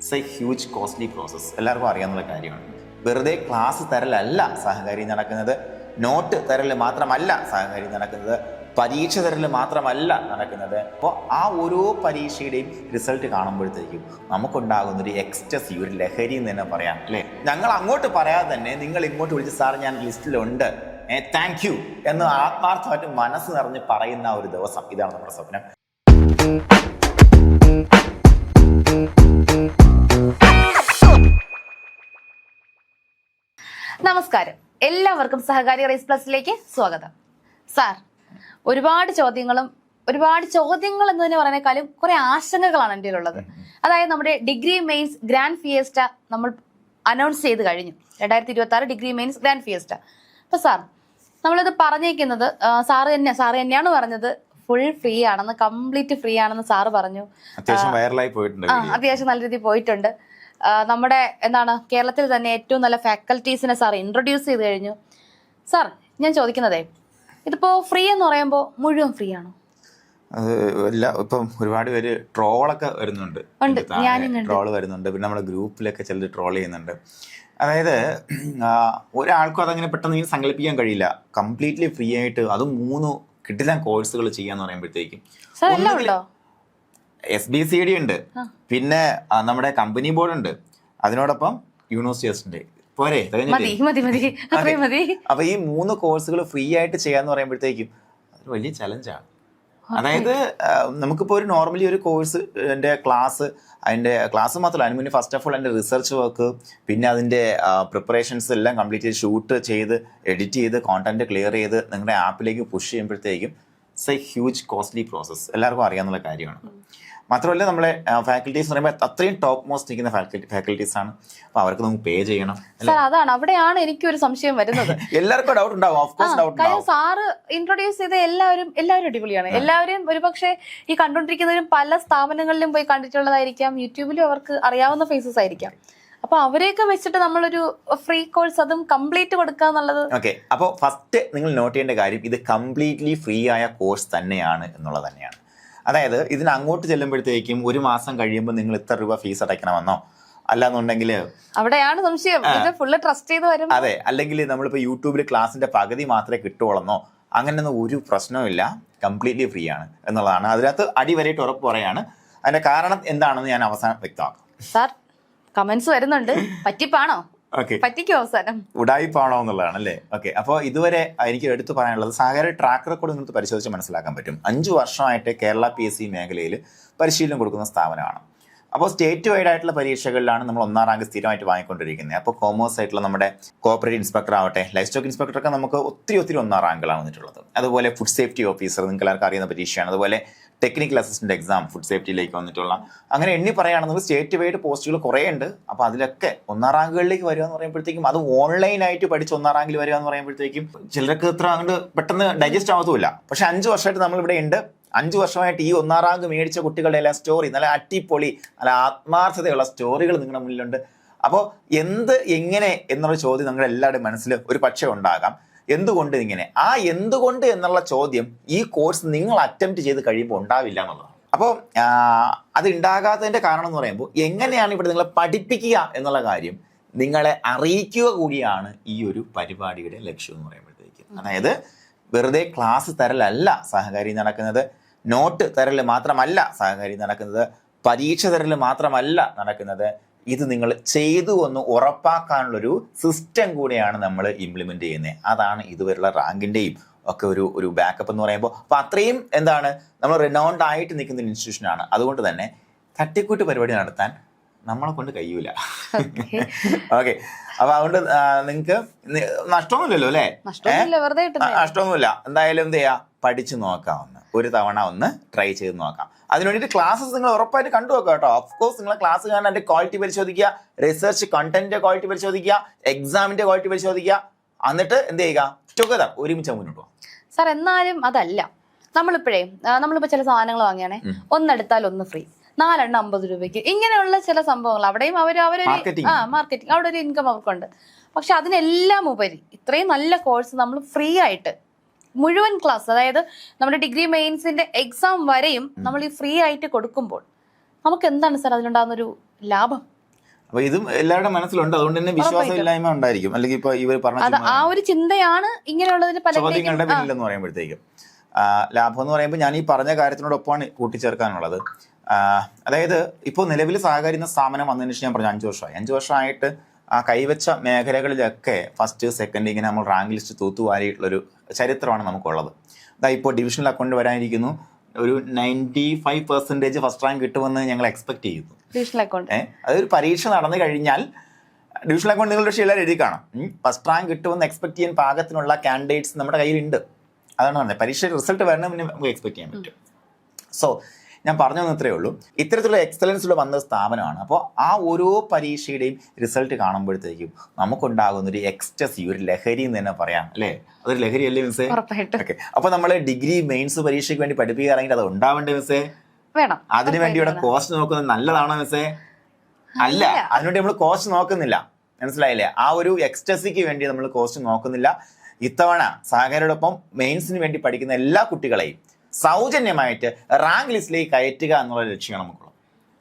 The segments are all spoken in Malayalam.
It's A huge costly process. എല്ലാവർക്കും അറിയാവുന്ന കാര്യമാണ്. വെറുതെ ക്ലാസ് തരലല്ല സഹകാരി നടക്കുന്നത്, നോട്ട് തരൽ മാത്രമല്ല സഹകാരി നടക്കുന്നത്, പരീക്ഷ തരൽ മാത്രമല്ല നടക്കുന്നത്. അപ്പോൾ ആ ഓരോ പരീക്ഷയുടെയും റിസൾട്ട് കാണുമ്പോഴത്തേക്കും നമുക്കുണ്ടാകുന്ന ഒരു എക്സ്റ്റസി, ഒരു ലഹരി എന്ന് തന്നെ പറയാം അല്ലേ. ഞങ്ങൾ അങ്ങോട്ട് പറയാതെ തന്നെ നിങ്ങൾ ഇങ്ങോട്ട് വിളിച്ച് സാർ ഞാൻ ലിസ്റ്റിലുണ്ട്, താങ്ക് യു എന്ന് ആത്മാർത്ഥമായിട്ട് മനസ്സ് നിറഞ്ഞ് പറയുന്ന ഒരു ദിവസം, ഇതാണ് നമ്മുടെ സ്വപ്നം. നമസ്കാരം, എല്ലാവർക്കും സഹകാരി റേസ് പ്ലസിലേക്ക് സ്വാഗതം. സാർ, ഒരുപാട് ചോദ്യങ്ങൾ എന്ന് തന്നെ പറയുന്നേക്കാളും കുറെ ആശങ്കകളാണ് എൻ്റെ ഉള്ളത്. അതായത് നമ്മുടെ ഡിഗ്രി മെയിൻസ് ഗ്രാൻഡ് ഫിയസ്റ്റ നമ്മൾ അനൗൺസ് ചെയ്ത് കഴിഞ്ഞു, 2026 ഡിഗ്രി മെയിൻസ് ഗ്രാൻഡ് ഫിയസ്റ്റ. അപ്പൊ സാർ, നമ്മളിത് പറഞ്ഞേക്കുന്നത് സാറ് തന്നെയാണ് പറഞ്ഞത്, ഫുൾ ഫ്രീ ആണെന്ന്, കംപ്ലീറ്റ് ഫ്രീ ആണെന്ന് സാറ് പറഞ്ഞു. അത്യാവശ്യം നല്ല രീതിയിൽ പോയിട്ടുണ്ട്. നമ്മുടെ കേരളത്തിൽ തന്നെ ഏറ്റവും നല്ല ഫാക്കൽറ്റീസിനെ സാർ ഇൻട്രൊഡ്യൂസ് ചെയ്ത് കഴിഞ്ഞു. സാർ, ഞാൻ ചോദിക്കുന്നതേ, ഇതിപ്പോ ഫ്രീ എന്ന് പറയുമ്പോൾ മുഴുവൻ ഫ്രീ ആണോ? ഇപ്പം ഒരുപാട് പേര് ട്രോളൊക്കെ വരുന്നുണ്ട്, ട്രോള് വരുന്നുണ്ട്. പിന്നെ നമ്മുടെ ഗ്രൂപ്പിലൊക്കെ ചിലർ ട്രോൾ ചെയ്യുന്നുണ്ട്. അതായത് ഒരാൾക്കും അതങ്ങനെ പെട്ടെന്ന് ഇങ്ങനെ സങ്കല്പിക്കാൻ കഴിയില്ല. കംപ്ലീറ്റ്ലി ഫ്രീ ആയിട്ട് അതും 3 കിടിലൻ കോഴ്സുകൾ ചെയ്യാന്ന് പറയുമ്പോഴത്തേക്കും SBCD ഉണ്ട്, പിന്നെ നമ്മുടെ കമ്പനി ബോർഡ് ഉണ്ട്, അതിനോടൊപ്പം യൂണിവേഴ്സിറ്റി ഉണ്ട്. പോരെ? അപ്പൊ ഈ 3 കോഴ്സുകൾ ഫ്രീ ആയിട്ട് ചെയ്യാന്ന് പറയുമ്പോഴത്തേക്കും അതൊരു വലിയ ചലഞ്ചാണ്. അതായത് നമുക്കിപ്പോൾ ഒരു നോർമലി ഒരു കോഴ്സ് അതിൻ്റെ ക്ലാസ് മാത്രമല്ല, അതിന് മുന്നേ ഫസ്റ്റ് ഓഫ് ഓൾ അതിൻ്റെ റിസർച്ച് വർക്ക്, പിന്നെ അതിൻ്റെ പ്രിപ്പറേഷൻസ് എല്ലാം കംപ്ലീറ്റ് ചെയ്ത് ഷൂട്ട് ചെയ്ത് എഡിറ്റ് ചെയ്ത് കോണ്ടന്റ് ക്ലിയർ ചെയ്ത് നിങ്ങളുടെ ആപ്പിലേക്ക് പുഷ് ചെയ്യുമ്പോഴത്തേക്കും it's A huge costly process. എല്ലാവർക്കും അറിയാവുന്ന കാര്യമാണ്. മാത്രമല്ല നമ്മളെ ഫാക്കൽറ്റീസ് എന്ന് പറയുമ്പോൾ അത്രയും ടോപ്പ് മോസ്റ്റ് നിൽക്കുന്ന ഫാക്കൽറ്റീസ് ആണ്. അപ്പൊ അവർക്ക് നമുക്ക് പേ ചെയ്യണം. അതാണ്, അവിടെയാണ് എനിക്കൊരു സംശയം വരുന്നത്. എല്ലാവർക്കും ഡൗട്ട് ഉണ്ടാവും, ഓഫ് കോഴ്സ് ഡൗട്ട് ഉണ്ടാവും. സാറ് ഇൻട്രൊഡ്യൂസ് ചെയ്ത എല്ലാവരും അടിപൊളിയാണ്. എല്ലാവരും ഒരുപക്ഷെ ഈ കണ്ടുകൊണ്ടിരിക്കുന്നവരും പല സ്ഥാപനങ്ങളിലും പോയി കണ്ടിട്ടുള്ളതായിരിക്കാം, യൂട്യൂബിലും അവർക്ക് അറിയാവുന്ന ഫേസസ് ആയിരിക്കാം. അപ്പൊ അവരെയൊക്കെ വെച്ചിട്ട് നമ്മളൊരു ഫ്രീ കോഴ്സ് അതും കംപ്ലീറ്റ് കൊടുക്കുക എന്നുള്ളത്. ഓക്കെ, അപ്പോൾ ഫസ്റ്റ് നിങ്ങൾ നോട്ട് ചെയ്യേണ്ട കാര്യം, ഇത് കംപ്ലീറ്റ്ലി ഫ്രീ ആയ കോഴ്സ് തന്നെയാണ് എന്നുള്ളത് തന്നെയാണ്. അതായത് ഇതിന് അങ്ങോട്ട് ചെല്ലുമ്പോഴത്തേക്കും 1 മാസം കഴിയുമ്പോൾ നിങ്ങൾ ഇത്ര രൂപ ഫീസ് അടയ്ക്കണമെന്നോ, അല്ലാന്നുണ്ടെങ്കിൽ അവിടെയാണ് സംശയം, ഫുള്ള് ട്രസ്റ്റ് ചെയ്ത് വരും. അതെ, അല്ലെങ്കിൽ നമ്മളിപ്പോൾ യൂട്യൂബിൽ ക്ലാസിന്റെ പകുതി മാത്രമേ കിട്ടുള്ളൂ, അങ്ങനെയൊന്നും ഒരു പ്രശ്നവുമില്ല. കംപ്ലീറ്റ്ലി ഫ്രീ ആണ് എന്നുള്ളതാണ്. അതിനകത്ത് അടിവരയിട്ട് ഉറപ്പ് പറയാണ്. അതിന്റെ കാരണം എന്താണെന്ന് ഞാൻ അവസാനം വ്യക്തമാക്കാം. സാർ, കമന്റ്സ് വരുന്നുണ്ട്, പറ്റിപ്പാണോ? പറ്റിക്കോ അവസാനം ഉടായിപ്പാണോ എന്നുള്ളതാണ് അല്ലേ. ഓക്കെ, അപ്പോൾ ഇതുവരെ എനിക്ക് എടുത്തു പറയാനുള്ളത്, സഹകാരി ട്രാക്ക് റെക്കോർഡ് നിങ്ങൾക്ക് പരിശോധിച്ച് മനസ്സിലാക്കാൻ പറ്റും. 5 വർഷമായിട്ട് കേരള PSC മേഖലയിൽ പരിശീലനം കൊടുക്കുന്ന സ്ഥാപനമാണ്. അപ്പോൾ സ്റ്റേറ്റ് വൈഡ് ആയിട്ടുള്ള പരീക്ഷകളിലാണ് നമ്മൾ 1ാം റാങ്ക് സ്ഥിരമായിട്ട് വാങ്ങിക്കൊണ്ടിരിക്കുന്നത്. അപ്പോൾ കോമേഴ്സ് ആയിട്ടുള്ള നമ്മുടെ കോപ്പറേറ്റീവ് ഇൻസ്പെക്ടർ ആവട്ടെ, ലൈഫ് സ്റ്റോക്ക് ഇൻസ്പെക്ടറൊക്കെ നമുക്ക് ഒത്തിരി 1ാം റാങ്കിലാണ് വന്നിട്ടുള്ളത്. അതുപോലെ ഫുഡ് സേഫ്റ്റി ഓഫീസർ നിങ്ങൾക്ക് എല്ലാവർക്കും അറിയുന്ന പരീക്ഷയാണ്. അതുപോലെ ടെക്നിക്കൽ അസിസ്റ്റന്റ് എക്സാം ഫുഡ് സേഫ്റ്റിയിലേക്ക് വന്നിട്ടുള്ള, അങ്ങനെ എണ്ണി പറയുകയാണെന്നുണ്ടെങ്കിൽ സ്റ്റേറ്റ് വൈഡ് പോസ്റ്റുകൾ കുറേ ഉണ്ട്. അപ്പോൾ അതിലൊക്കെ 1ാം റാങ്കുകളിലേക്ക് വരിക എന്ന് പറയുമ്പോഴത്തേക്കും, അത് ഓൺലൈനായിട്ട് പഠിച്ച് 1ാം റാങ്കിൽ വരിക എന്ന് പറയുമ്പോഴത്തേക്കും ചിലർക്ക് ഇത്ര അങ്ങോട്ട് പെട്ടെന്ന് ഡൈജസ്റ്റ് ആവത്തുമില്ല. പക്ഷെ 5 വർഷമായിട്ട് നമ്മളിവിടെ ഉണ്ട്. 5 വർഷമായിട്ട് ഈ 1ാം റാങ്ക് മേടിച്ച കുട്ടികളുടെ എല്ലാം സ്റ്റോറി, നല്ല അടിപൊളി, നല്ല ആത്മാർത്ഥതയുള്ള സ്റ്റോറികൾ നിങ്ങളുടെ മുന്നിലുണ്ട്. അപ്പോൾ എങ്ങനെ എന്നുള്ള ചോദ്യം നിങ്ങളുടെ എല്ലാവരുടെയും മനസ്സിൽ ഒരു പക്ഷേ ഉണ്ടാകാം. എന്തുകൊണ്ട് ഇങ്ങനെ? ആ എന്തുകൊണ്ട് എന്നുള്ള ചോദ്യം ഈ കോഴ്സ് നിങ്ങൾ അറ്റംപ്റ്റ് ചെയ്ത് കഴിയുമ്പോൾ ഉണ്ടാവില്ല എന്നുള്ളതാണ്. അപ്പോൾ അത് ഉണ്ടാകാത്തതിൻ്റെ കാരണം എന്ന് പറയുമ്പോൾ, എങ്ങനെയാണ് ഇവിടെ നിങ്ങളെ പഠിപ്പിക്കുക എന്നുള്ള കാര്യം നിങ്ങളെ അറിയിക്കുക കൂടിയാണ് ഈ ഒരു പരിപാടിയുടെ ലക്ഷ്യം എന്ന് പറയുമ്പോഴത്തേക്കും. അതായത് വെറുതെ ക്ലാസ് തരലല്ല സഹകാരി നടക്കുന്നത്, നോട്ട് തരൽ മാത്രമല്ല സഹകാരി നടക്കുന്നത്, പരീക്ഷ തരൽ മാത്രമല്ല നടക്കുന്നത്. ഇത് നിങ്ങൾ ചെയ്തു എന്ന് ഉറപ്പാക്കാനുള്ളൊരു സിസ്റ്റം കൂടെയാണ് നമ്മൾ ഇംപ്ലിമെന്റ് ചെയ്യുന്നത്. അതാണ് ഇതുവരെയുള്ള റാങ്കിൻ്റെയും ഒക്കെ ഒരു ബാക്കപ്പ് എന്ന് പറയുമ്പോൾ. അപ്പോൾ അത്രയും നമ്മൾ റിനൗണ്ട് ആയിട്ട് നിൽക്കുന്ന ഒരു ഇൻസ്റ്റിറ്റ്യൂഷനാണ്. അതുകൊണ്ട് തന്നെ തട്ടിക്കൂട്ട് പരിപാടി നടത്താൻ നമ്മളെ കൊണ്ട് കഴിയൂല. ഓക്കെ, അപ്പൊ അതുകൊണ്ട് നിങ്ങൾക്ക് നഷ്ടമൊന്നുമില്ലല്ലോ അല്ലേ? നഷ്ടമൊന്നുമില്ല. എന്തായാലും എന്ത് ചെയ്യാ, പഠിച്ചു നോക്കാവുന്ന ഒരു തവണ ഒന്ന് ട്രൈ ചെയ്ത് നോക്കാം. അതിന് വേണ്ടിയിട്ട് ക്ലാസ്സസ് നിങ്ങൾ ഉറപ്പായിട്ട് കണ്ടു നോക്കുക കേട്ടോ. ഓഫ്കോഴ്സ് നിങ്ങൾ ക്ലാസ് കാണാൻ അതിന്റെ ക്വാളിറ്റി പരിശോധിക്കുക, റിസർച്ച് കണ്ടന്റിന്റെ ക്വാളിറ്റി പരിശോധിക്കുക, എക്സാമിന്റെ ക്വാളിറ്റി പരിശോധിക്കുക. എന്നിട്ട് എന്ത് ചെയ്യുക, ടുഗദർ ഒരുമിച്ച് മുന്നോട്ട് പോകാം. സാർ, എന്നാലും അതല്ല, നമ്മളിപ്പോ ചില സാധനങ്ങൾ വാങ്ങിയാണേ, ഒന്നെടുത്താൽ ഒന്ന് ഫ്രീ, 4 എണ്ണം 50 രൂപയ്ക്ക്, ഇങ്ങനെയുള്ള ചില സംഭവങ്ങൾ അവിടെയും അവരൊരു മാർക്കറ്റിംഗ്, അവിടെ ഒരു ഇൻകം അവർക്കുണ്ട്. പക്ഷെ അതിനെല്ലാം ഉപരി ഇത്രയും നല്ല കോഴ്സ് നമ്മൾ ഫ്രീ ആയിട്ട് മുഴുവൻ ക്ലാസ്, അതായത് നമ്മുടെ ഡിഗ്രി മെയിൻസിന്റെ എക്സാം വരെയും നമ്മൾ ഈ ഫ്രീ ആയിട്ട് കൊടുക്കുമ്പോൾ നമുക്ക് എന്താണ് സാർ അതിലുണ്ടാകുന്നൊരു ലാഭം? അപ്പൊ ഇതും എല്ലാവരുടെ മനസ്സിലുണ്ട്, അതുകൊണ്ട് തന്നെ വിശ്വാസമില്ലായ്മ ഉണ്ടായിരിക്കും. അല്ലെങ്കിൽ ഇപ്പൊ ഇവർ പറഞ്ഞ ആ ഒരു ചിന്തയാണ് ഇങ്ങനെയുള്ളതിന് പല ചോദ്യങ്ങളുടെ പിന്നിലെന്ന് പറയുമ്പോഴത്തേക്കും ലാഭം എന്ന് പറയുമ്പോൾ ഞാൻ ഈ പറഞ്ഞ കാര്യത്തിനോടൊപ്പമാണ് കൂട്ടിച്ചേർക്കാനുള്ളത്. അതായത് ഇപ്പോൾ നിലവിൽ സഹകരിക്കുന്ന സ്ഥാപനം വന്നതിന് ശേഷം ഞാൻ പറഞ്ഞു 5 വർഷമായി. 5 വർഷമായിട്ട് ആ കൈവച്ച മേഖലകളിലൊക്കെ ഫസ്റ്റ് സെക്കൻഡ് ഇങ്ങനെ നമ്മൾ റാങ്ക് ലിസ്റ്റ് തൂത്തുവാരിയിട്ടുള്ളൊരു ചരിത്രമാണ് നമുക്കുള്ളത്. അതായത് ഇപ്പോൾ ഡിവിഷണൽ അക്കൗണ്ട് വരാനിരിക്കുന്നു, ഒരു 95% ഫസ്റ്റ് റാങ്ക് കിട്ടുമെന്ന് ഞങ്ങൾ എക്സ്പെക്ട് ചെയ്യുന്നു. ഡിവിഷണൽ അക്കൗണ്ട് അതൊരു പരീക്ഷ നടന്നു കഴിഞ്ഞാൽ ഡിവിഷണൽ അക്കൗണ്ട് നിങ്ങളുടെ പക്ഷേ എല്ലാവരും എഴുതി കാണാം. ഫസ്റ്റ് റാങ്ക് കിട്ടുമെന്ന് എക്സ്പെക്ട് ചെയ്യാൻ പാകത്തിനുള്ള കാൻഡിഡേറ്റ്സ് നമ്മുടെ കയ്യിലുണ്ട്. അതാണ് പറഞ്ഞത്, പരീക്ഷ റിസൾട്ട് വരണം പിന്നെ നമുക്ക് എക്സ്പെക്ട് ചെയ്യാൻ പറ്റും. സോ ഞാൻ പറഞ്ഞു തന്നത്രേ ഉള്ളൂ, ഇത്തരത്തിലുള്ള എക്സലൻസിലൂടെ വന്ന സ്ഥാപനമാണ്. അപ്പോൾ ആ ഓരോ പരീക്ഷയുടെയും റിസൾട്ട് കാണുമ്പോഴത്തേക്കും നമുക്കുണ്ടാകുന്ന ഒരു എക്സ്റ്റസി, ഒരു ലഹരി എന്ന് തന്നെ പറയാം, അല്ലേ? അതൊരു ലഹരി അല്ലേ മിസ്സേ? ഓക്കെ. അപ്പോൾ നമ്മൾ ഡിഗ്രി മെയിൻസ് പരീക്ഷയ്ക്ക് വേണ്ടി പഠിപ്പിക്കുകയാണെങ്കിൽ അത് ഉണ്ടാവേണ്ടേ മിസ്സേ? വേണം. അതിനു വേണ്ടി ഇവിടെ കോസ്റ്റ് നോക്കുന്നത് നല്ലതാണോ മിസ്സേ? അല്ല, അതിനുവേണ്ടി നമ്മൾ കോസ്റ്റ് നോക്കുന്നില്ല. മനസ്സിലായില്ലേ? ആ ഒരു എക്സ്റ്റസിക്ക് വേണ്ടി നമ്മൾ കോസ്റ്റ് നോക്കുന്നില്ല. ഇത്തവണ സഹകരോടൊപ്പം മെയിൻസിന് വേണ്ടി പഠിക്കുന്ന എല്ലാ കുട്ടികളെയും സൗജന്യമായിട്ട് റാങ്ക് ലിസ്റ്റിലേക്ക് കയറ്റുക എന്നുള്ള ലക്ഷ്യമാണ് നമുക്കുള്ളത്.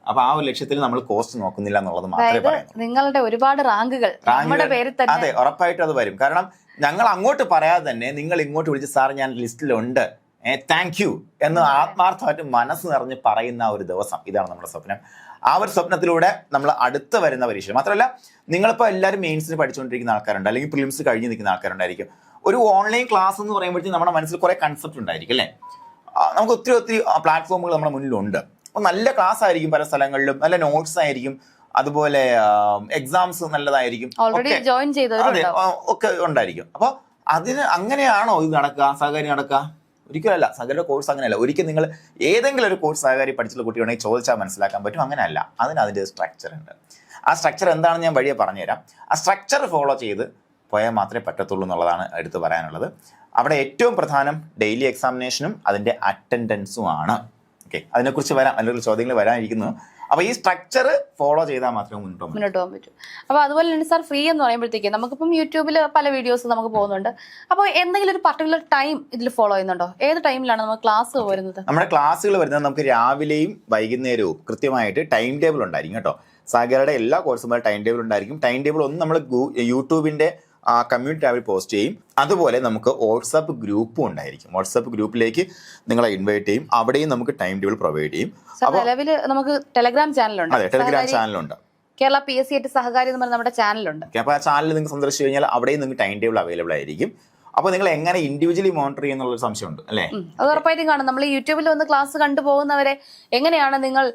അപ്പൊ ആ ഒരു ലക്ഷ്യത്തിൽ നമ്മൾ കോസ്റ്റ് നോക്കുന്നില്ല എന്നുള്ളത് മാത്രമേ പറയുന്നു. നിങ്ങളുടെ ഒരുപാട് റാങ്കുകൾ നമ്മുടെ പേരിൽ തന്നെ. അതെ, ഉറപ്പായിട്ടും അത് വരും. കാരണം ഞങ്ങൾ അങ്ങോട്ട് പറയാതെ തന്നെ നിങ്ങൾ ഇങ്ങോട്ട് വിളിച്ച് സാർ ഞാൻ ലിസ്റ്റിലുണ്ട്, താങ്ക് യു എന്ന് ആത്മാർത്ഥമായിട്ട് മനസ്സ് നിറഞ്ഞ് പറയുന്ന ഒരു ദിവസം, ഇതാണ് നമ്മുടെ സ്വപ്നം. ആ ഒരു സ്വപ്നത്തിലൂടെ നമ്മൾ അടുത്ത് വരുന്ന പരീക്ഷ മാത്രമല്ല, നിങ്ങളിപ്പോൾ എല്ലാവരും മെയിൻസിന് പഠിച്ചുകൊണ്ടിരിക്കുന്ന ആൾക്കാരുണ്ട്, അല്ലെങ്കിൽ പ്രിലിംസ് കഴിഞ്ഞ് നിൽക്കുന്ന ആൾക്കാരുണ്ടായിരിക്കും. ഒരു ഓൺലൈൻ ക്ലാസ് എന്ന് പറയുമ്പോഴത്തേക്കും നമ്മുടെ മനസ്സിൽ കുറെ കൺസെപ്റ്റ് ഉണ്ടായിരിക്കും, അല്ലേ? നമുക്ക് ഒത്തിരി പ്ലാറ്റ്ഫോമുകൾ നമ്മുടെ മുന്നിലുണ്ട്. അപ്പോൾ നല്ല ക്ലാസ് ആയിരിക്കും, പല സ്ഥലങ്ങളിലും നല്ല നോട്ട്സ് ആയിരിക്കും, അതുപോലെ എക്സാംസ് നല്ലതായിരിക്കും, അതെ ഒക്കെ ഉണ്ടായിരിക്കും. അപ്പോൾ അതിന് അങ്ങനെയാണോ ഇത് നടക്കുക, സഹകാരി നടക്കുക? ഒരിക്കലല്ല. സഹകാരിയുടെ കോഴ്സ് അങ്ങനെയല്ല. ഒരിക്കൽ നിങ്ങൾ ഏതെങ്കിലും ഒരു കോഴ്സ് സഹകാരി പഠിച്ചുള്ള കുട്ടിയുണ്ടെങ്കിൽ ചോദിച്ചാൽ മനസ്സിലാക്കാൻ പറ്റും. അങ്ങനെയല്ല, അതിൻ്റെ സ്ട്രക്ചർ ഉണ്ട്. ആ സ്ട്രക്ചർ എന്താണെന്ന് ഞാൻ വഴിയെ പറഞ്ഞുതരാം. ആ സ്ട്രക്ചർ ഫോളോ ചെയ്ത് പോയാൽ മാത്രമേ പറ്റത്തുള്ളൂ എന്നുള്ളതാണ് എടുത്തു പറയാനുള്ളത്. അവിടെ ഏറ്റവും പ്രധാനം ഡെയിലി എക്സാമിനേഷനും അതിൻ്റെ അറ്റൻഡൻസുമാണ്. ഓക്കെ, അതിനെക്കുറിച്ച് വരാം, അല്ലെങ്കിൽ ചോദ്യങ്ങൾ വരാനിരിക്കുന്നു. അപ്പോൾ ഈ സ്ട്രക്ചർ ഫോളോ ചെയ്താൽ മാത്രമേ മുന്നോട്ട് പോകാൻ പറ്റും. അപ്പോൾ അതുപോലെ തന്നെ സാർ, ഫ്രീ എന്ന് പറയുമ്പോഴത്തേക്ക് നമുക്കിപ്പം യൂട്യൂബിൽ പല വീഡിയോസ് നമുക്ക് പോകുന്നുണ്ട്. അപ്പോൾ എന്തെങ്കിലും ഒരു പർട്ടിക്കുലർ ടൈം ഇതിൽ ഫോളോ ചെയ്യുന്നുണ്ടോ? ഏത് ടൈമിലാണ് നമുക്ക് ക്ലാസ് വരുന്നത്? നമ്മുടെ ക്ലാസ്സുകൾ വരുന്നത് നമുക്ക് രാവിലെയും വൈകുന്നേരവും കൃത്യമായിട്ട് ടൈം ടേബിൾ ഉണ്ടായിരിക്കും കേട്ടോ. സഹകരയുടെ എല്ലാ കോഴ്സും ടൈം ടേബിൾ ഉണ്ടായിരിക്കും. ടൈം ടേബിൾ ഒന്ന് നമ്മൾ യൂട്യൂബിൻ്റെ കമ്മ്യൂണിറ്റി ടാബിൽ പോസ്റ്റ് ചെയ്യും. അതുപോലെ നമുക്ക് വാട്സാപ്പ് ഗ്രൂപ്പും ഉണ്ടായിരിക്കും. വാട്സാപ്പ് ഗ്രൂപ്പിലേക്ക് നിങ്ങളെ ഇൻവൈറ്റ് ചെയ്യും. അവിടെയും നമുക്ക് ടൈം ടേബിൾ പ്രൊവൈഡ് ചെയ്യും. നിലവിൽ നമുക്ക് ടെലഗ്രാം ചാനലുണ്ട്. അതെ, ടെലഗ്രാം ചാനലുണ്ട്. കേരള PSC ആയിട്ട് സഹകാരി എന്ന് പറഞ്ഞ നമ്മുടെ ചാനലുണ്ട്. അപ്പോൾ ആ ചാനൽ നിങ്ങൾ സന്ദർശിച്ചു കഴിഞ്ഞാൽ അവിടെയും നിങ്ങൾക്ക് ടൈം ടേബിൾ അവൈലബിൾ ആയിരിക്കും. അപ്പോൾ നിങ്ങൾ എങ്ങനെ ഇൻഡിവിജ്വലി മോണിറ്റർ ചെയ്യുന്നുള്ള സംശയമുണ്ട്, അല്ലേ? അത് ഉറപ്പായിട്ടും കാണും. നമ്മൾ യൂട്യൂബിൽ വന്ന് ക്ലാസ് കണ്ടുപോകുന്നവരെ എങ്ങനെയാണ് നിങ്ങൾ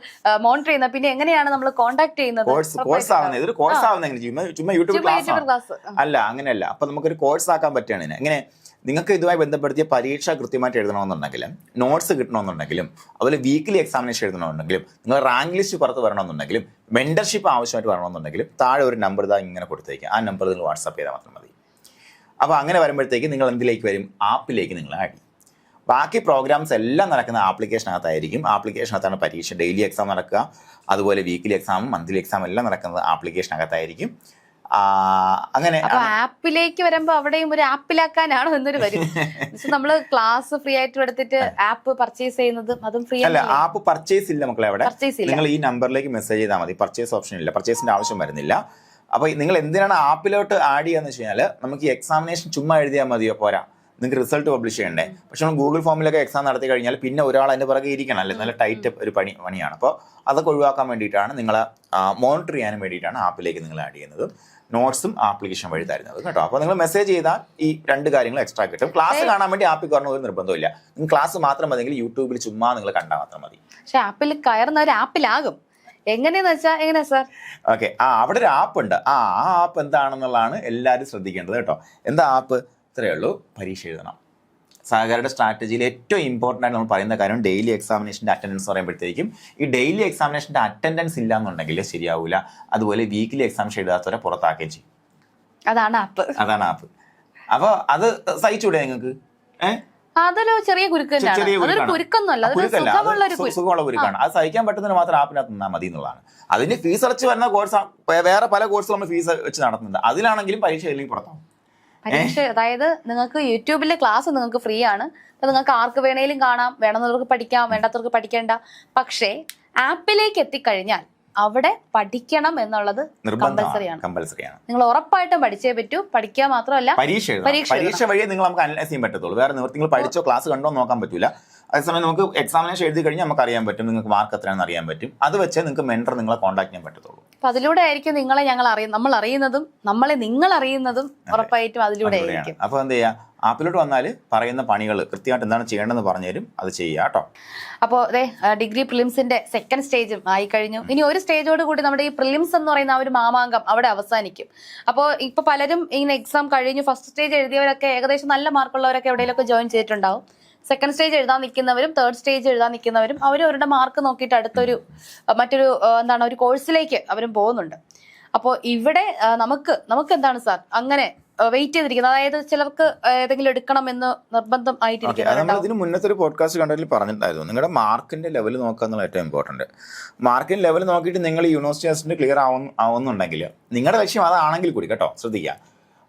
മോണിറ്റർ ചെയ്യുന്നത്, പിന്നെ എങ്ങനെയാണ് നമ്മൾ കോൺടാക്ട് ചെയ്യുന്നത്? കോഴ്സ് ആവുന്നത് ഇതൊരു കോഴ്സ് ആവുന്ന ചുമ്മാ യൂട്യൂബ് ക്ലാസ് അല്ല, അങ്ങനെയല്ല. അപ്പൊ നമുക്കൊരു കോഴ്സ് ആക്കാൻ പറ്റുകയാണ്. എങ്ങനെ നിങ്ങൾക്ക് ഇതുമായി ബന്ധപ്പെടുത്തിയ പരീക്ഷ കൃത്യമായിട്ട് എഴുതണമെന്നുണ്ടെങ്കിലും, നോട്ട്സ് കിട്ടണമെന്നുണ്ടെങ്കിലും, അതുപോലെ വീക്കിലി എക്സാമിനേഷൻ എഴുതണമെന്നുണ്ടെങ്കിലും, നിങ്ങൾ റാങ്ക് ലിസ്റ്റ് പുറത്ത് വരണമെന്നുണ്ടെങ്കിലും, മെന്റർഷിപ്പ് ആവശ്യമായിട്ട് വരണമെന്നുണ്ടെങ്കിലും താഴെ ഒരു നമ്പർ ഇതാ ഇങ്ങനെ കൊടുത്തേക്ക്. ആ നമ്പർ നിങ്ങൾ വാട്സാപ്പ് ചെയ്താൽ മാത്രം മതി. അപ്പോൾ അങ്ങനെ വരുമ്പോഴത്തേക്ക് നിങ്ങൾ എന്തിലേക്ക് വരും? ആപ്പിലേക്ക് നിങ്ങൾ ആഡ് ചെയ്യും. ബാക്കി പ്രോഗ്രാംസ് എല്ലാം നടക്കുന്ന ആപ്ലിക്കേഷനകത്തായിരിക്കും. ആപ്ലിക്കേഷനകത്താണ് പരീക്ഷ, ഡെയിലി എക്സാം നടക്കുക, അതുപോലെ വീക്കിലി എക്സാമും മന്ത്ലി എക്സാം എല്ലാം നടക്കുന്നത് ആപ്ലിക്കേഷനകത്തായിരിക്കും. അങ്ങനെ ആപ്പിലേക്ക് വരുമ്പോൾ അവിടെയും ഒരു ആപ്പിലാക്കാനാണോ എന്നൊരു വരും. നമ്മള് ക്ലാസ് ഫ്രീ ആയിട്ട് എടുത്തിട്ട് ആപ്പ് പർച്ചേസ് ചെയ്യുന്നത് അതും ഫ്രീ അല്ല. ആപ്പ് പർച്ചേസ് ഇല്ല മക്കളെ. അവിടെ നിങ്ങൾ ഈ നമ്പറിലേക്ക് മെസ്സേജ് ചെയ്താൽ മതി. പർച്ചേസ് ഓപ്ഷൻ ഇല്ല, പർച്ചേസിന്റെ ആവശ്യം വരുന്നില്ല. അപ്പോൾ നിങ്ങൾ എന്തിനാണ് ആപ്പിലോട്ട് ആഡ് ചെയ്യാന്ന് വെച്ച് കഴിഞ്ഞാൽ, നമുക്ക് ഈ എക്സാമിനേഷൻ ചുമ്മാ എഴുതിയാൽ മതിയോ? പോരാ, നിങ്ങൾക്ക് റിസൾട്ട് പബ്ലിഷ് ചെയ്യണ്ടേ? പക്ഷെ നമ്മൾ ഗൂഗിൾ ഫോമിലൊക്കെ എക്സാം നടത്തി കഴിഞ്ഞാൽ പിന്നെ ഒരാൾ അതിൻ്റെ പുറകെ ഇരിക്കണം, അല്ലേ? നല്ല ടൈറ്റ് ഒരു പണിയാണ്. അപ്പോൾ അതൊക്കെ ഒഴിവാക്കാൻ വേണ്ടിയിട്ടാണ്, നിങ്ങളെ മോണിറ്റർ ചെയ്യാനും വേണ്ടിയിട്ടാണ് ആപ്പിലേക്ക് നിങ്ങൾ ആഡ് ചെയ്യുന്നത്. നോട്ട്സും ആപ്ലിക്കേഷൻ വഴി തരുന്നത് കേട്ടോ. അപ്പോൾ നിങ്ങൾ മെസ്സേജ് ചെയ്താൽ ഈ 2 കാര്യങ്ങൾ എക്സ്ട്രാ കിട്ടും. ക്ലാസ് കാണാൻ വേണ്ടി ആപ്പിൽ കയറണ ഒരു നിർബന്ധമില്ല. നിങ്ങൾ ക്ലാസ് മാത്രം മതിയെങ്കിൽ യൂട്യൂബിൽ ചുമ്മാ നിങ്ങൾ കണ്ടാൽ മാത്രം മതി. പക്ഷെ ആപ്പിൽ കയറുന്ന ഒരു ആപ്പിലാകും. എങ്ങനെയാന്ന് വെച്ചാൽ എങ്ങനെയാ സാർ? ഓക്കെ, അവിടെ ഒരു ആപ്പ് ഉണ്ട്. ആ ആപ്പ് എന്താണെന്നുള്ളതാണ് എല്ലാവരും ശ്രദ്ധിക്കേണ്ടത് കേട്ടോ. എന്താ ആപ്പ്? ഇത്രയേ ഉള്ളൂ, പരീക്ഷ എഴുതണം. സഹകാരിയുടെ സ്ട്രാറ്റജിയിൽ ഏറ്റവും ഇമ്പോർട്ടൻ്റ് ആയിട്ട് നമ്മൾ പറയുന്ന കാര്യം ഡെയിലി എക്സാമിനേഷൻ്റെ അറ്റൻഡൻസ് പറയുമ്പോഴത്തേക്കും, ഈ ഡെയിലി എക്സാമിനേഷൻ്റെ അറ്റൻഡൻസ് ഇല്ല എന്നുണ്ടെങ്കിൽ ശരിയാവില്ല. അതുപോലെ വീക്കിലി എക്സാമിനേഷൻ എഴുതാത്തവരെ പുറത്താക്കുകയും ചെയ്യും. അതാണ് ആപ്പ്. അപ്പോൾ അത് സഹിച്ചൂടെ നിങ്ങൾക്ക്? അതൊരു ചെറിയ സുഖമുള്ള കുരുക്കാണ്. അത് സഹിക്കാൻ പറ്റുന്നതിന് മാത്രം ആപ്പിനകത്ത് നിന്നാൽ മതി എന്നുള്ളതാണ്. അതിന് ഫീസ് അടച്ച് വരുന്ന കോഴ്സ് വേറെ പല കോഴ്സും നമ്മൾ ഫീസ് വെച്ച് നടത്തുന്നുണ്ട്. അതിലാണെങ്കിലും പരീക്ഷ എല്ലാം പുറത്താവും. പരീക്ഷ അതായത് നിങ്ങൾക്ക് യൂട്യൂബിലെ ക്ലാസ് നിങ്ങൾക്ക് ഫ്രീ ആണ്. അപ്പൊ നിങ്ങൾക്ക് ആർക്ക് വേണേലും കാണാം, വേണമെന്നുള്ളവർക്ക് പഠിക്കാം, വേണ്ടാത്തവർക്ക് പഠിക്കേണ്ട. പക്ഷേ ആപ്പിലേക്ക് എത്തിക്കഴിഞ്ഞാൽ അവിടെ പഠിക്കണം എന്നുള്ളത് കമ്പൽസറിയാണ്. കമ്പൽസറിയാണ്. നിങ്ങൾ ഉറപ്പായിട്ടും പഠിച്ചേ പറ്റൂ. പഠിക്കുക മാത്രമല്ല, പരീക്ഷ വഴി നിങ്ങൾ നമുക്ക് അനലൈസ് ചെയ്യാൻ പറ്റത്തുള്ളൂ. വേറെ നിവൃത്തി നിങ്ങൾ പഠിച്ചോ ക്ലാസ് കണ്ടോ നോക്കാൻ പറ്റൂല. അതേസമയം നമുക്ക് എക്സാമിനേഷൻ എഴുതി കഴിഞ്ഞാൽ നമുക്ക് അറിയാൻ പറ്റും, നിങ്ങൾക്ക് മാർക്ക് എത്രയാണെന്ന് അറിയാൻ പറ്റും. അത് വെച്ച് നിങ്ങൾക്ക് മെന്റർ നിങ്ങളെ കോൺടാക്ട് ചെയ്യാൻ പറ്റത്തുള്ളൂ. അപ്പൊ അതിലൂടെ ആയിരിക്കും നിങ്ങളെ നമ്മൾ അറിയുന്നതും നമ്മളെ നിങ്ങൾ അറിയുന്നതും ഉറപ്പായിട്ടും അതിലൂടെ ആയിരിക്കും. അപ്പൊ എന്ത് ചെയ്യാ, ആപ്പിലോട്ട് വന്നാൽ പറയുന്ന പണികൾ കൃത്യമായിട്ട് എന്താണ് ചെയ്യേണ്ടതെന്ന് പറഞ്ഞു തരും, അത് ചെയ്യാം കേട്ടോ. അപ്പോൾ അതെ, ഡിഗ്രി പ്രിലിംസിന്റെ സെക്കൻഡ് സ്റ്റേജും ആയി കഴിഞ്ഞു. ഇനി ഒരു സ്റ്റേജോട് കൂടി നമ്മുടെ ഈ പ്രിലിംസ് എന്ന് പറയുന്ന ആ ഒരു മാമാങ്കം അവിടെ അവസാനിക്കും. അപ്പോൾ ഇപ്പൊ പലരും ഇങ്ങനെ എക്സാം കഴിഞ്ഞു ഫസ്റ്റ് സ്റ്റേജ് എഴുതിയവരൊക്കെ ഏകദേശം നല്ല മാർക്കുള്ളവരൊക്കെ എവിടെയെങ്കിലൊക്കെ ജോയിൻ ചെയ്തിട്ടുണ്ടാവും. സെക്കൻഡ് സ്റ്റേജ് എഴുതാൻ നിൽക്കുന്നവരും തേർഡ് സ്റ്റേജ് എഴുതാൻ നിൽക്കുന്നവരും അവരുടെ മാർക്ക് നോക്കിയിട്ട് മറ്റൊരു ഒരു കോഴ്സിലേക്ക് അവരും പോകുന്നുണ്ട്. അപ്പോൾ ഇവിടെ നമുക്ക് എന്താണ് സാർ അങ്ങനെ വെയിറ്റ് ചെയ്തിരിക്കുന്നത്? അതായത് ചിലർക്ക് ഏതെങ്കിലും എടുക്കണമെന്ന് നിർബന്ധം ആയിട്ടിരിക്കുന്നു. ഇതിന് മുന്നത്തെ ഒരു പോഡ്കാസ്റ്റ് കണ്ടതിൽ പറഞ്ഞിട്ടുണ്ടായിരുന്നു, നിങ്ങളുടെ മാർക്കിന്റെ ലെവൽ നോക്കുക എന്നുള്ള ഏറ്റവും ഇമ്പോർട്ടന്റ്. മാർക്കിന്റെ ലെവൽ നോക്കിയിട്ട് നിങ്ങൾ യൂണിവേഴ്സിറ്റി അസിസ്റ്റന്റ് ക്ലിയർ ആവുന്നുണ്ടെങ്കിൽ നിങ്ങളുടെ ലക്ഷ്യം അതാണെങ്കിൽ കൂടി കേട്ടോ ശ്രദ്ധിക്കുക.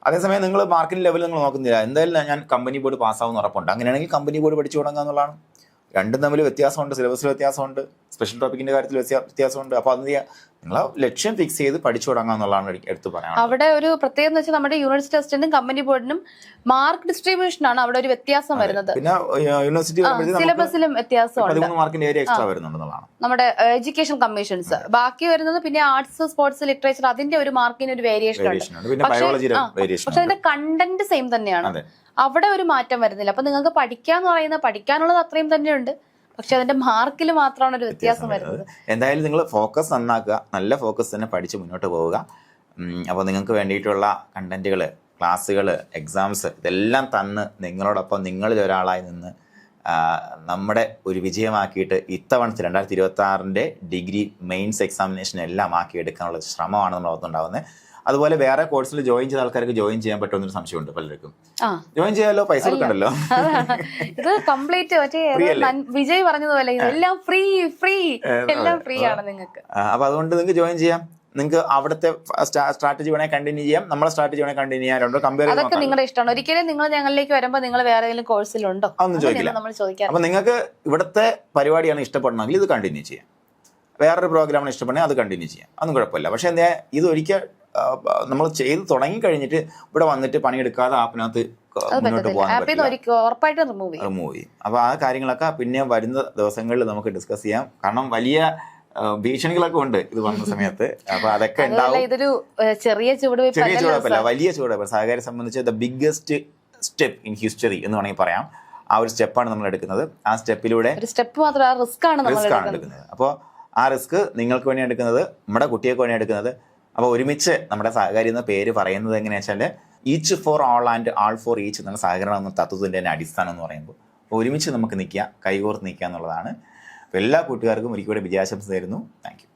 അതേസമയം നിങ്ങൾ മാർക്കിന്റെ ലെവൽ നിങ്ങൾ നോക്കുന്നില്ല, എന്തായാലും ഞാൻ കമ്പനി ബോർഡ് പാസ്സാവുന്ന ഉറപ്പുണ്ട്, അങ്ങനെയാണെങ്കിൽ കമ്പനി ബോർഡ് പഠിച്ചു തുടങ്ങുക എന്നുള്ളതാണ്. രണ്ടും തമ്മിൽ വ്യത്യാസമുണ്ട്, സിലബസിൽ വ്യത്യാസമുണ്ട്, സ്പെഷ്യൽ ടോപ്പിക്കിന്റെ കാര്യത്തിൽ വ്യത്യാസമുണ്ട്. അപ്പോൾ അത് നിങ്ങൾ ലക്ഷ്യം ഫിക്സ് ചെയ്ത് പഠിച്ചു തുടങ്ങുക എന്നുള്ളതാണ് എടുത്ത് പറയാം. അവിടെ ഒരു പ്രത്യേകത എന്ന് വെച്ചാൽ നമ്മുടെ യൂണിവേഴ്സിറ്റി അസിസ്റ്റന്റും കമ്പനി ബോർഡിനും മാർക്ക് ഡിസ്ട്രിബ്യൂഷൻ ആണ് അവിടെ ഒരു വ്യത്യാസം വരുന്നത്. പിന്നെ യൂണിവേഴ്സിറ്റി സിലബസിലും വ്യത്യാസമുണ്ട്, മാർക്കിന്റെ ഏരിയ എക്സ്ട്രാ വരുന്നുണ്ടെന്നുള്ളതാണ്. നമ്മുടെ എഡ്യൂക്കേഷൻ കമ്മീഷൻസ് ബാക്കി വരുന്നത് പിന്നെ ആർട്സ് സ്പോർട്സ് ലിറ്ററേച്ചർ അതിന്റെ ഒരു മാർക്കിന് ഒരു വേരിയേഷൻ ഉണ്ട്. പക്ഷെ അതിന്റെ കണ്ടന്റ് സെയിം തന്നെയാണ്, അവിടെ ഒരു മാറ്റം വരുന്നില്ല. അപ്പൊ നിങ്ങൾക്ക് പഠിക്കാനുള്ളത് അത്രയും തന്നെയുണ്ട്, പക്ഷെ അതിന്റെ മാർക്കിൽ മാത്രമാണ് ഒരു വ്യത്യാസം വരുന്നത്. എന്തായാലും നിങ്ങൾ ഫോക്കസ് നന്നാക്കുക, നല്ല ഫോക്കസ് തന്നെ പഠിച്ച് മുന്നോട്ട് പോവുക. അപ്പോൾ നിങ്ങൾക്ക് വേണ്ടിയിട്ടുള്ള കണ്ടന്റുകൾ, ക്ലാസ്സുകൾ, എക്സാംസ് ഇതെല്ലാം തന്ന് നിങ്ങളോടൊപ്പം നിങ്ങളിൽ ഒരാളായി നിന്ന് നമ്മുടെ ഒരു വിജയമാക്കിയിട്ട് ഇത്തവണത്തെ 2026 ഡിഗ്രി മെയിൻസ് എക്സാമിനേഷൻ എല്ലാം ആക്കിയെടുക്കാനുള്ള ശ്രമമാണ് നമ്മൾ അകത്തുണ്ടാവുന്നത്. അതുപോലെ വേറെ കോഴ്സിൽ ജോയിൻ ചെയ്ത ആൾക്കാർക്ക് ജോയിൻ ചെയ്യാൻ പറ്റുമെന്നൊരു സംശയമുണ്ട് പലർക്കും. ജോയിൻ ചെയ്യാലോ, പൈസ കൊടുക്കണ്ടല്ലോ. ഇത് കംപ്ലീറ്റ് വിജയ് പറഞ്ഞതുപോലെ എല്ലാം എല്ലാം ഫ്രീ ആണ് നിങ്ങൾക്ക്. അപ്പൊ അതുകൊണ്ട് നിങ്ങൾക്ക് ജോയിൻ ചെയ്യാം. നിങ്ങൾക്ക് അവിടുത്തെ സ്ട്രാറ്റജി വേണേൽ കണ്ടിന്യൂ ചെയ്യാം, നമ്മളെ സ്ട്രാറ്റജി വേണേൽ കണ്ടിന്യൂ ചെയ്യാം. രണ്ടോ കമ്പയർ ചെയ്യാം. അതൊക്കെ നിങ്ങളുടെ ഇഷ്ടമാണ്. ഒരിക്കലും നിങ്ങൾ ഞങ്ങളിലേക്ക് വരുമ്പോൾ നിങ്ങൾ വേറെ ഏതെങ്കിലും കോഴ്സിലുണ്ടോ അതൊന്നും ചോദിക്കില്ല. അപ്പൊ നിങ്ങൾക്ക് ഇവിടുത്തെ പരിപാടിയാണ് ഇഷ്ടപ്പെടണമെങ്കിൽ ഇത് കണ്ടിന്യൂ ചെയ്യാം, വേറൊരു പ്രോഗ്രാമാണ് ഇഷ്ടപ്പെടണമെങ്കിൽ അത് കണ്ടിന്യൂ ചെയ്യാം, അതൊന്നും കുഴപ്പമില്ല. പക്ഷെ എന്താ ഇതൊരിക്കൽ നമ്മൾ ചെയ്ത് തുടങ്ങി കഴിഞ്ഞിട്ട് ഇവിടെ വന്നിട്ട് പണിയെടുക്കാതെ ആപ്പിനകത്ത് മുന്നോട്ട് പോകാൻ റിമൂവ് ചെയ്യും. അപ്പൊ ആ കാര്യങ്ങളൊക്കെ പിന്നെ വരുന്ന ദിവസങ്ങളിൽ നമുക്ക് ഡിസ്കസ് ചെയ്യാം. കാരണം വലിയ ഭീഷണികളൊക്കെ ഉണ്ട് ഇത് വന്ന സമയത്ത്. അപ്പൊ അതൊക്കെ ഉണ്ടാവും. ചെറിയ ചുവടുവെപ്പല്ല, വലിയ ചുവടുവെപ്പ്. സഹകാരിയെ സംബന്ധിച്ച് the biggest step in history എന്ന് വേണമെങ്കിൽ പറയാം. ആ ഒരു സ്റ്റെപ്പാണ് നമ്മൾ എടുക്കുന്നത്. ആ സ്റ്റെപ്പിലൂടെ റിസ്ക് ആണ് എടുക്കുന്നത്. അപ്പോൾ ആ റിസ്ക് നിങ്ങൾക്ക് വേണ്ടി എടുക്കുന്നത്, നമ്മുടെ കുട്ടികൾക്ക് വേണ്ടി എടുക്കുന്നത്. അപ്പോൾ ഒരുമിച്ച് നമ്മുടെ സഹകാരി എന്ന പേര് പറയുന്നത് എങ്ങനെയാ വെച്ചാൽ each for all and all for each എന്നുള്ള സഹകരണം എന്ന തത്വത്തിൻ്റെ തന്നെ അടിസ്ഥാനം എന്ന് പറയുമ്പോൾ ഒരുമിച്ച് നമുക്ക് നിൽക്കുക, കൈകോർത്ത് നിൽക്കുക എന്നുള്ളതാണ്. അപ്പോൾ എല്ലാ കൂട്ടുകാർക്കും ഒരിക്കലും വിജയാശംസ തരുന്നു. Thank you.